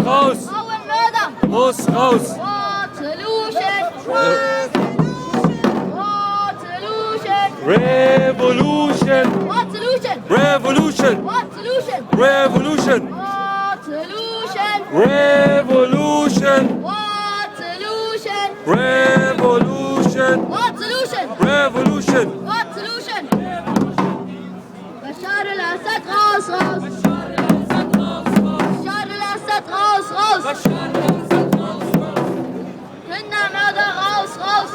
raus! Frauen Mörder! Muss raus! Revolution! Revolution! What solution? Revolution! What solution? Revolution! What solution? Revolution! What solution? Revolution! What solution? Revolution! What solution? Bashar al-Assad raus, raus! Bashar al-Assad raus, raus! Kindermörder raus, raus!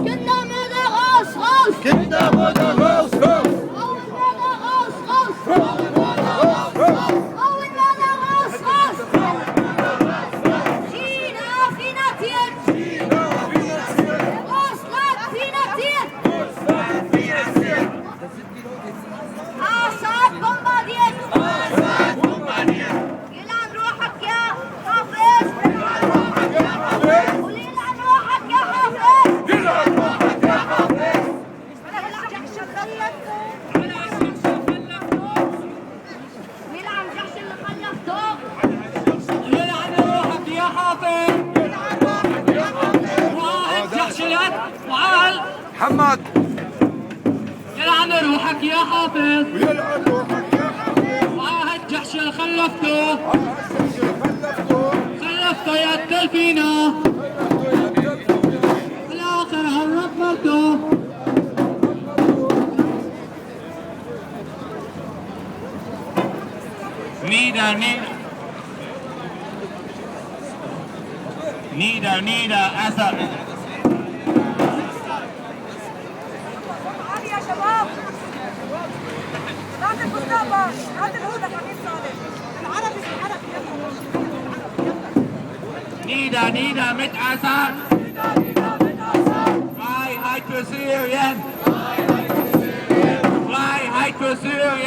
Kindermörder raus, raus! Kindermörder raus! Frauenmörder raus, raus! Frauenmörder raus, raus! China finanziert! Russland finanziert! Assad bombardiert! يلعن روحك يا حافظ! وليلعن روحك يا حافظ! يلعن جحش الخلفته! يلعن جحش اللي خلفته! يلعن روحك يا حافظ. واحد جحش اليد وعال. محمد! يلعن روحك يا حافظ. واحد جحش اللي خلفته. خلفته يا التلفينة. بالاخر هرب مرته. نيدا أسد. عادي يا شباب، هات المستقبل، هات الهدى حبيب صالح، العربي يلا. نيدا mit Assad. Freiheit für Syrien. Freiheit für Syrien.